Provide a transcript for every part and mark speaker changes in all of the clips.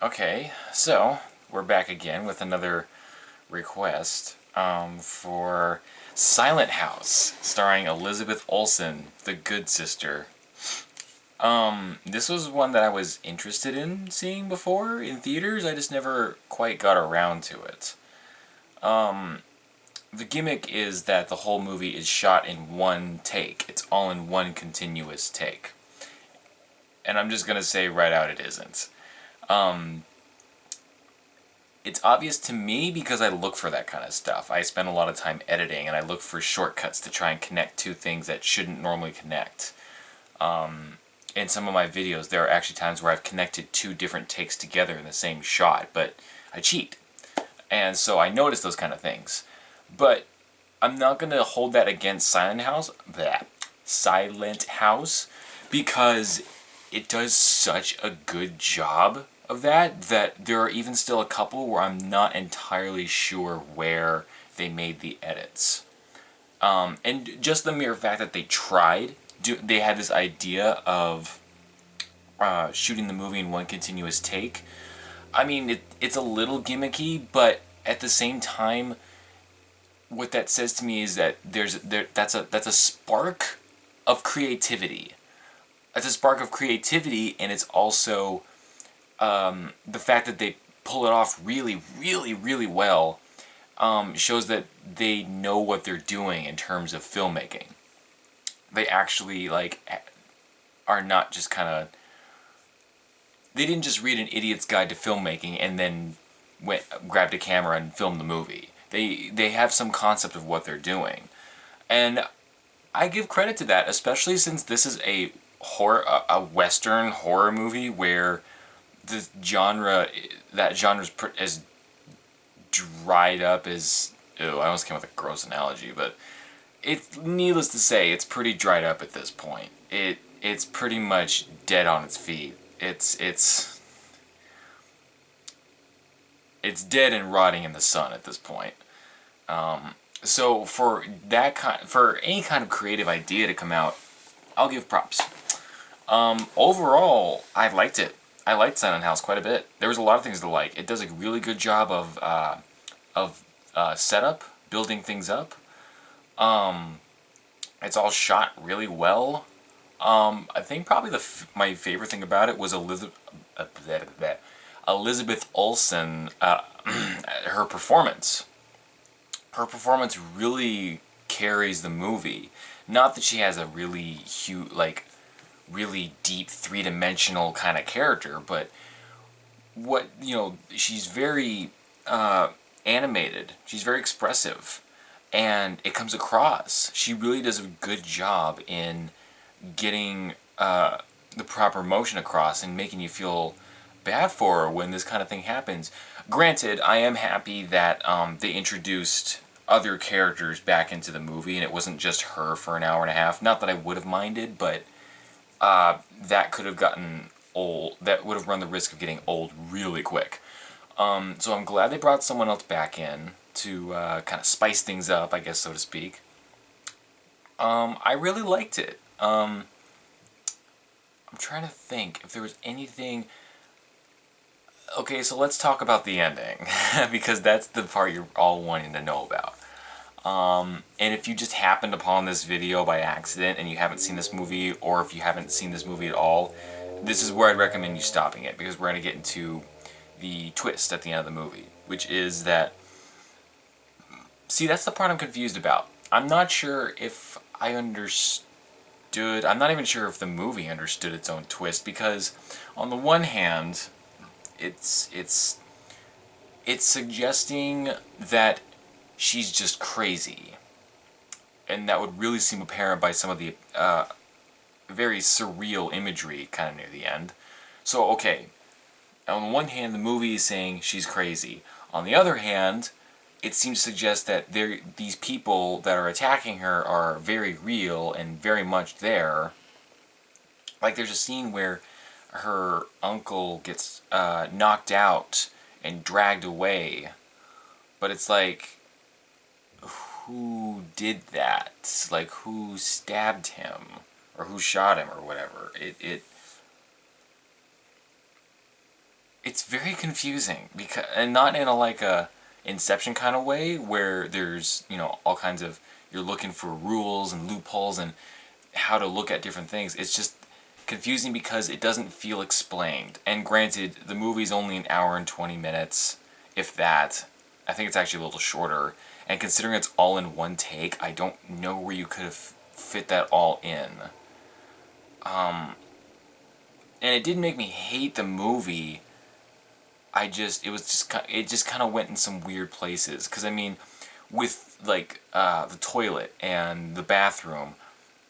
Speaker 1: Okay, so we're back again with another request for Silent House, starring Elizabeth Olsen, the good sister. This was one that I was interested in seeing before in theaters. I just never quite got around to it. The gimmick is that the whole movie is shot in one take. It's all in one continuous take. And I'm just gonna say right out it isn't. It's obvious to me because I look for that kind of stuff. I spend a lot of time editing and I look for shortcuts to try and connect two things that shouldn't normally connect. In some of my videos, there are actually times where I've connected two different takes together in the same shot, but I cheat. And so I notice those kind of things. But I'm not going to hold that against Silent House, because it does such a good job of that there are even still a couple where I'm not entirely sure where they made the edits. And just the mere fact that they tried, they had this idea of shooting the movie in one continuous take. I mean, it's a little gimmicky, but at the same time, what that says to me is that that's a spark of creativity. It's a spark of creativity, and it's also the fact that they pull it off really, really, really well shows that they know what they're doing in terms of filmmaking. They actually are not just kind of. They didn't just read an idiot's guide to filmmaking and then grabbed a camera and filmed the movie. They have some concept of what they're doing, and I give credit to that, especially since this is a Western horror movie where the genre's as dried up as. Ew, I almost came with a gross analogy, but it's needless to say, it's pretty dried up at this point. It's pretty much dead on its feet. It's dead and rotting in the sun at this point. So for any kind of creative idea to come out, I'll give props. Overall, I liked it. I liked Silent House quite a bit. There was a lot of things to like. It does a really good job of setup, building things up. It's all shot really well. I think probably my favorite thing about it was Elizabeth Olsen. Her performance. Her performance really carries the movie. Not that she has a really huge, really deep three-dimensional kind of character, but she's very animated. She's very expressive, and it comes across. She really does a good job in getting the proper emotion across and making you feel bad for her when this kind of thing happens. Granted, I am happy that they introduced other characters back into the movie and it wasn't just her for an hour and a half. Not that I would have minded, but that could have gotten old. That would have run the risk of getting old really quick. So I'm glad they brought someone else back in to kind of spice things up, I guess, so to speak. I really liked it. I'm trying to think if there was anything. Okay, so let's talk about the ending, because that's the part you're all wanting to know about. And if you just happened upon this video by accident and you haven't seen this movie, or if you haven't seen this movie at all, this is where I'd recommend you stopping it, because we're going to get into the twist at the end of the movie, which is that... See, that's the part I'm confused about. I'm not sure if I understood... I'm not even sure if the movie understood its own twist, because on the one hand, it's suggesting that she's just crazy, and that would really seem apparent by some of the very surreal imagery kind of near the end. So, okay, on the one hand, the movie is saying she's crazy. On the other hand, it seems to suggest that these people that are attacking her are very real and very much there. Like, there's a scene where her uncle gets knocked out and dragged away, but it's like, who did that? Like, who stabbed him? Or who shot him, or whatever. it's very confusing because, and not in a like a Inception kind of way where there's all kinds of, you're looking for rules and loopholes and how to look at different things. It's just confusing because it doesn't feel explained. And granted, the movie's only an hour and 20 minutes, if that. I think it's actually a little shorter. And considering it's all in one take, I don't know where you could have fit that all in. And it didn't make me hate the movie. It just kind of went in some weird places. Because, I mean, with, like, the toilet and the bathroom,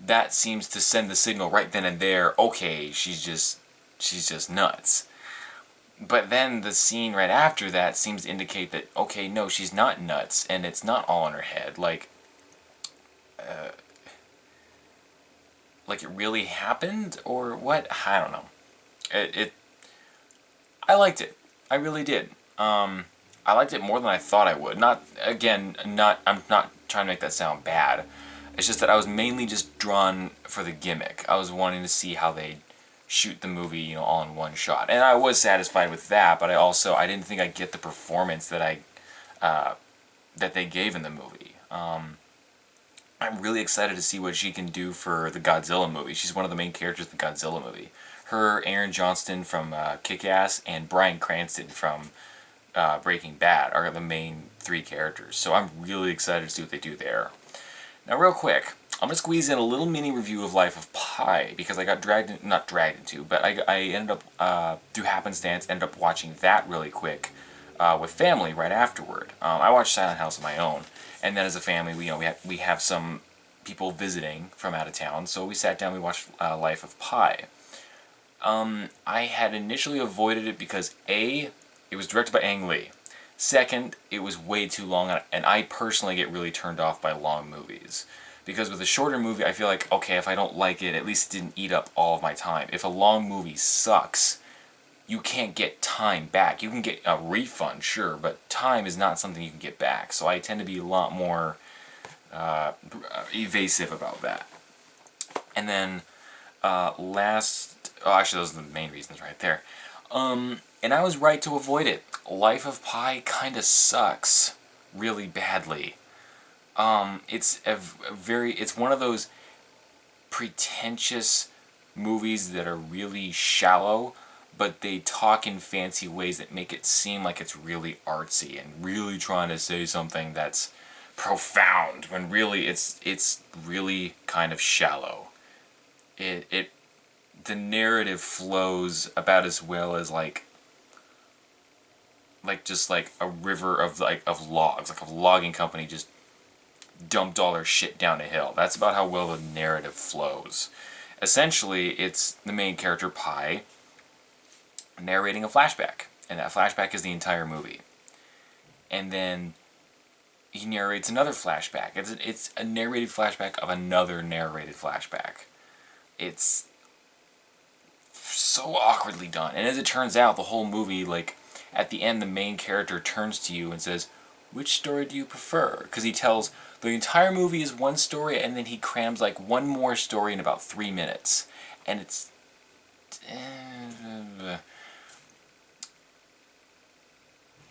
Speaker 1: that seems to send the signal right then and there, okay, she's just nuts. But then the scene right after that seems to indicate that, okay, no, she's not nuts, and it's not all in her head. Like it really happened, or what? I don't know. It I liked it. I really did. I liked it more than I thought I would. Not again, not I'm not trying to make that sound bad. It's just that I was mainly just drawn for the gimmick. I was wanting to see how they shoot the movie, all in one shot, and I was satisfied with that. But I didn't think I'd get the performance that they gave in the movie. I'm really excited to see what she can do for the Godzilla movie. She's one of the main characters of the Godzilla movie. Her, Aaron Johnston from Kick-Ass, and Bryan Cranston from Breaking Bad are the main three characters. So I'm really excited to see what they do there. Now, real quick, I'm going to squeeze in a little mini review of Life of Pi, because I got not dragged into, but I ended up, through happenstance, ended up watching that really quick with family right afterward. I watched Silent House on my own, and then as a family, we have some people visiting from out of town, so we sat down, we watched Life of Pi. I had initially avoided it because A, it was directed by Ang Lee. Second, it was way too long, and I personally get really turned off by long movies. Because with a shorter movie, I feel like, okay, if I don't like it, at least it didn't eat up all of my time. If a long movie sucks, you can't get time back. You can get a refund, sure, but time is not something you can get back. So I tend to be a lot more evasive about that. And then actually those are the main reasons right there. And I was right to avoid it. Life of Pi kind of sucks really badly. It's it's one of those pretentious movies that are really shallow, but they talk in fancy ways that make it seem like it's really artsy and really trying to say something that's profound, when really it's really kind of shallow. The narrative flows about as well as just like a river of logs, like a logging company just dumped all their shit down a hill. That's about how well the narrative flows. Essentially, it's the main character, Pi, narrating a flashback, and that flashback is the entire movie. And then he narrates another flashback. It's a narrated flashback of another narrated flashback. It's so awkwardly done. And as it turns out, the whole movie, at the end, the main character turns to you and says, which story do you prefer? Because he tells, the entire movie is one story, and then he crams one more story in about 3 minutes. And it's...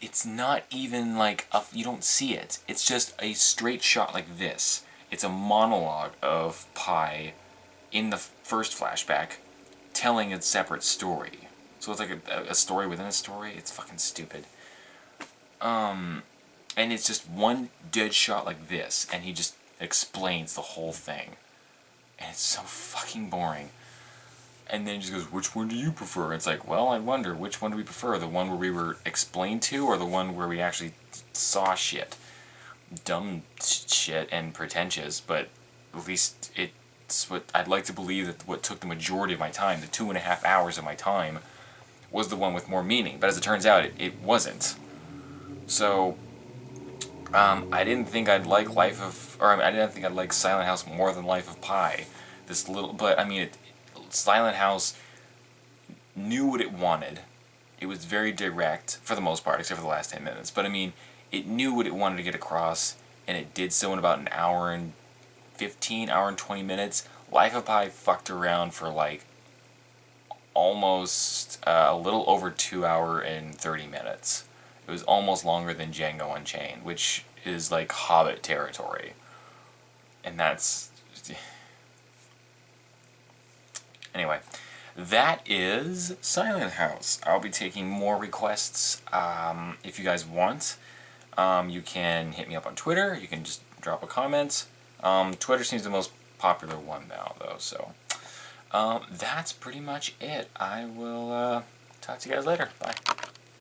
Speaker 1: it's not even you don't see it. It's just a straight shot like this. It's a monologue of Pi in the first flashback telling a separate story. So it's like a story within a story. It's fucking stupid. And it's just one dead shot like this, and he just explains the whole thing. And it's so fucking boring. And then he just goes, which one do you prefer? It's like, well, I wonder, which one do we prefer? The one where we were explained to, or the one where we actually saw shit? Dumb shit and pretentious, but at least it's what I'd like to believe that what took the majority of my time, the 2.5 hours of my time, was the one with more meaning. But as it turns out, it wasn't. So, I didn't think I'd like I didn't think I'd like Silent House more than Life of Pi. But I mean, Silent House knew what it wanted. It was very direct, for the most part, except for the last 10 minutes. But I mean, it knew what it wanted to get across, and it did so in about an hour and 15, hour and 20 minutes. Life of Pi fucked around for almost a little over 2 hour and 30 minutes. It was almost longer than Django Unchained, which is like Hobbit territory. And that's... Anyway, that is Silent House. I'll be taking more requests if you guys want. You can hit me up on Twitter. You can just drop a comment. Twitter seems the most popular one now, though, so that's pretty much it. I will talk to you guys later. Bye.